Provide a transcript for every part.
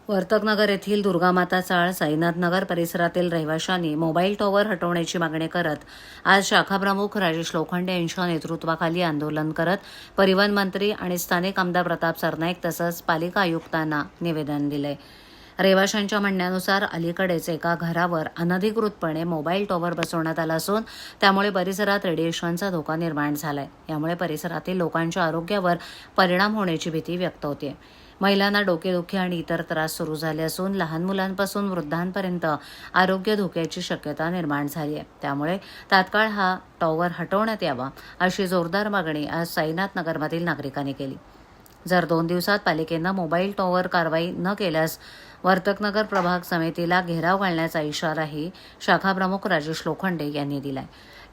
वर्तकनगर येथील दुर्गामाता चाळ साईनाथनगर परिसरातील रहिवाशांनी मोबाईल टॉवर हटवण्याची मागणी करत आज शाखाप्रमुख राजेश लोखंडे यांच्या नेतृत्वाखाली आंदोलन करत परिवहन मंत्री आणि स्थानिक आमदार प्रताप सरनाईक तसंच पालिका आयुक्तांना निवेदन दिले। रहिवाशांच्या म्हणण्यानुसार अलीकडेच एका घरावर अनधिकृतपणे मोबाईल टॉवर बसवण्यात आला असून त्यामुळे परिसरात रेडिएशनचा धोका निर्माण झालाय। यामुळे परिसरातील लोकांच्या आरोग्यावर परिणाम होण्याची भीती व्यक्त होते। महिलांना डोकेदुखी आणि इतर त्रास सुरू झाले असून लहान मुलांपासून वृद्धांपर्यंत आरोग्य धोक्याची शक्यता निर्माण झाली आहे। त्यामुळे तात्काळ हा टॉवर हटवण्यात यावा अशी जोरदार मागणी आज साईनाथनगरमधील नागरिकांनी केली। जर 2 दिवसात पालिकेनं मोबाईल टॉवर कारवाई न केल्यास वर्तकनगर प्रभाग समितीला घेराव घालण्याचा इशाराही शाखाप्रमुख राजेश लोखंडे यांनी दिलाय।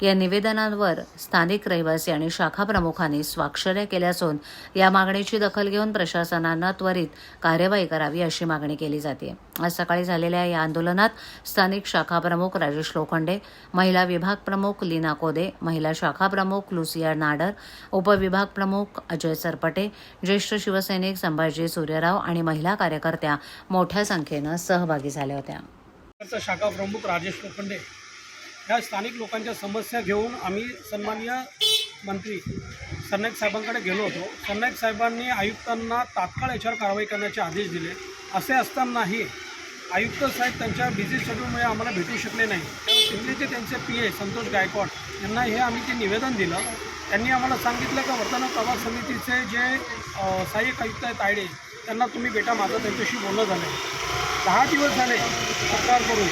या निवेदनावर स्थानिक रहिवासी आणि शाखाप्रमुखांनी स्वाक्षऱ्या केल्या असून या मागणीची दखल घेऊन प्रशासनानं त्वरित कार्यवाही करावी अशी मागणी केली जाते। आज सकाळी झालेल्या या आंदोलनात स्थानिक शाखाप्रमुख राजेश लोखंडे, महिला विभाग प्रमुख लीना कोदे, महिला शाखा प्रमुख लुसिया नाडर, उपविभाग प्रमुख अजय सरपटे, ज्येष्ठ शिवसैनिक संभाजी सूर्यराव आणि महिला कार्यकर्त्या मोठ्या संख्येनं सहभागी झाल्या होत्या। शाखा प्रमुख राजेश लोखंडे ह्या स्थानिक लोकांच्या समस्या घेऊन आम्ही सन्माननीय मंत्री सरनाईक साहेबांकडे गेलो होतो। सरनाईक साहेबांनी आयुक्तांना तात्काळ याच्यावर कारवाई करण्याचे आदेश दिले। असे असतानाही आयुक्त साहेब त्यांच्या बिझी शेड्यूलमुळे आम्हाला भेटू शकले नाही। त्यामुळे चिखलीचे त्यांचे PA संतोष गायकवाड यांना हे आम्ही ते निवेदन दिलं। त्यांनी आम्हाला सांगितलं की वर्तमान प्रभाग समितीचे जे सहाय्यक आयुक्त आहेत तायडे त्यांना तुम्ही भेटा, माझं त्यांच्याशी बोलणं झालं आहे। 10 दिवस झाले तक्रार करून,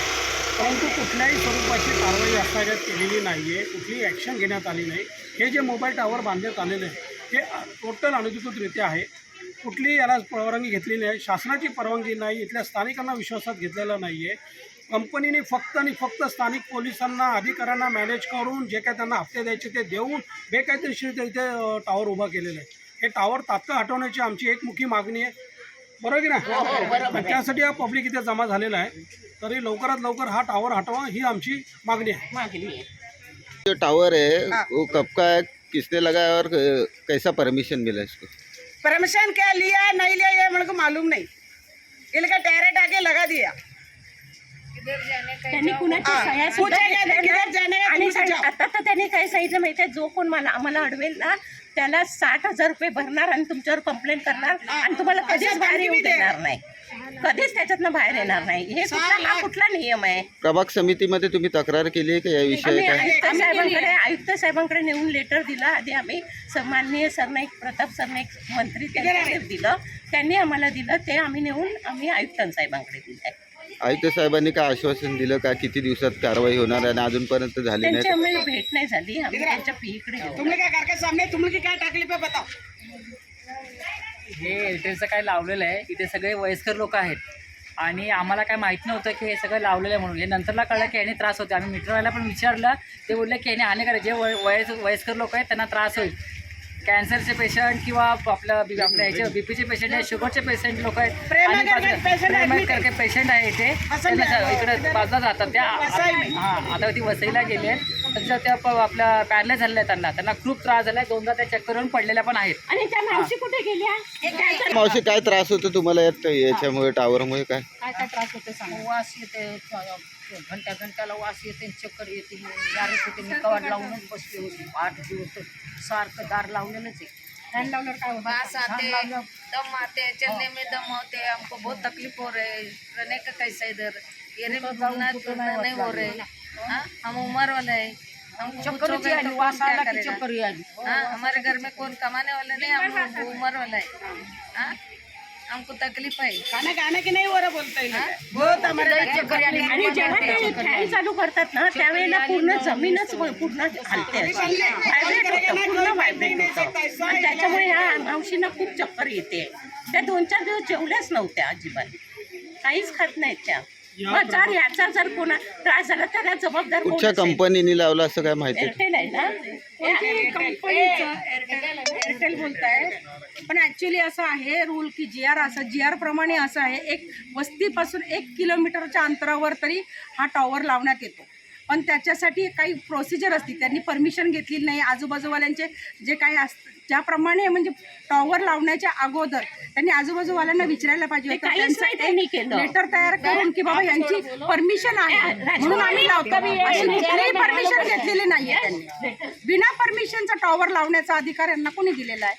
परंतु कुठल्याही स्वरूपाची कारवाई आजतागायत केलेली नाही आहे, कुठलीही ॲक्शन घेण्यात आली नाही। हे जे मोबाईल टॉवर बांधण्यात आलेले आहे हे टोटल अनधिकृतरित्या आहे। कुठलीही याला परवानगी घेतलेली नाही, शासनाची परवानगी नाही, इथल्या स्थानिकांना विश्वासात घेतलेला नाही आहे। कंपनीने फक्त आणि फक्त स्थानिक पोलिसांना अधिकाऱ्यांना मॅनेज करून जे काय त्यांना हप्ते द्यायचे ते देऊन बेकायदेशीर इथे टॉवर उभा केलेला आहे। हे टॉवर तात्काळ हटवण्याची आमची एक मुख्य मागणी आहे, बरोबर की ना? त्यासाठी हा पब्लिक इथे जमा झालेला आहे, तरी लवकरात लवकर हा टॉवर हटवा ही आमची मागणी आहे। जो टावर है वो कब का है, किसने लगाया और कैसा परमिशन मिला इसको? परमिशन क्या लिया नहीं लिया ये मेरे को मालूम नहीं, इनका डायरेक्ट आके लगा दिया। त्यांनी कुणाची सह्या सुद्धा घेतल्या नाही आणि आता तर त्यांनी काय सांगितलं माहिती आहे, जो कोण आम्हाला अडवेल ना त्याला 60,000 रुपये भरणार आणि तुमच्यावर कंप्लेंट करणार आणि तुम्हाला कधीच बाहेर येऊ देणार नाही, कधीच त्याच्यातनं बाहेर येणार नाही। हे हा कुठला नियम आहे? प्रभाग समितीमध्ये तुम्ही तक्रार केली आहे का या विषयी? आयुक्त साहेबांकडे नेऊन लेटर दिला। आधी आम्ही सन्माननीय सरनाईक प्रताप सरनाईक मंत्री त्यांच्याकडे दिलं, त्यांनी आम्हाला दिलं, ते आम्ही नेऊन आम्ही आयुक्तांसाहेबांकडे दिलं आहे। आयुक्त साहेबांनी काय आश्वासन दिलं का किती दिवसात कारवाई होणार आणि अजूनपर्यंत झाली नाही? त्यांची आम्हाला भेट नाही झाली, आम्ही त्यांच्या पीकडे गेलो। तुमने क्या घर के सामने तुमने क्या तकलीफ है बताओ? हे एअरटेलचं काय लावलेलं आहे, इथे सगळे वयस्कर लोक आहेत आणि आम्हाला काय माहीत नव्हतं की हे सगळं लावलेलं आहे म्हणून। हे नंतरला कळलं की याने त्रास होते। आम्ही मीटरवाल्याला पण विचारलं, ते बोलले की याने हानिकारक जे वयस्कर लोक आहेत त्यांना त्रास होईल। कॅन्सरचे पेशंट किंवा आपल्या ह्याचे बीपीचे पेशंट आहे, शुगरचे पेशंट लोक आहेत आणि पेशंट आहे इथे इकडे बाजूला राहतात त्या। हां, आता ती वसईला गेले आहेत, तर त्या आपल्या पॅरलाइज झालेल्या आहेत, त्यांना खूप त्रास झाला आहे, 2दा त्या चक्कर येऊन पडलेल्या पण आहेत। आणि त्या मावशी कुठे गेल्या? मावशी काय त्रास होतो तुम्हाला याच्यामुळे टावरमुळे? काय त्रास होतो सांगा? वास येते, घंट्याला वास येते, चक्कर येते, यारच होते। मी कवाड लावूनच बसले होते 8 दिवस, सारखं दार लावलेलंच आहे। फॅन लावल्यावर काय होतं? बास आते, दम आते, चलने में दम होते, हमको बहुत तकलीफ हो रहे है, रहने का कैसा इधर येने में घूमना नहीं हो रहे। हाँ, हम उम्र वाले है, हम चक्कर हाँ, हमारे घर में कौन कमाने वाले नहीं, हम उम्र वाला है। हाँ, हमको तकलीफ है, खाना खाने की नहीं हो रहा बोलता है बहुत हमारे आणि जेव्हा ते फॅन चालू करतात ना त्यावेळेला पूर्ण जमीनच पूर्ण हलते, व्हायब्रेट होतं, पूर्ण व्हायब्रेट होतं आणि त्याच्यामुळे ह्या मावशींना खूप चक्कर येते। त्या 2-4 दिवस जेवल्याच नव्हत्या अजिबात, काहीच खात नाहीत त्या। मग याचा जर कोणा त्रास झाला तर त्या जबाबदार कुठच्या कंपनीने लावला असं काय माहिती? एअरटेल आहे ना, एअरटेल बोलताय, पण ॲक्च्युली असं आहे रूल की GR प्रमाणे असं आहे, एक वस्तीपासून 1 किलोमीटरच्या अंतरावर तरी हा टॉवर लावण्यात येतो, पण त्याच्यासाठी काही प्रोसिजर असते, त्यांनी परमिशन घेतलेली नाही। आजूबाजूवाल्यांचे जे काही ज्याप्रमाणे म्हणजे टॉवर लावण्याच्या अगोदर त्यांनी आजूबाजूवाल्यांना विचारायला पाहिजे ते होतं. काहीच नाही त्यांनी केलं. लेटर तयार करून की बाबा यांची परमिशन आहे म्हणून आम्ही लावतो, अशी कुठलीही परमिशन घेतलेली नाहीये त्यांनी. बिना परमिशनचा टॉवर लावण्याचा अधिकार यांना कोणी दिलेला आहे?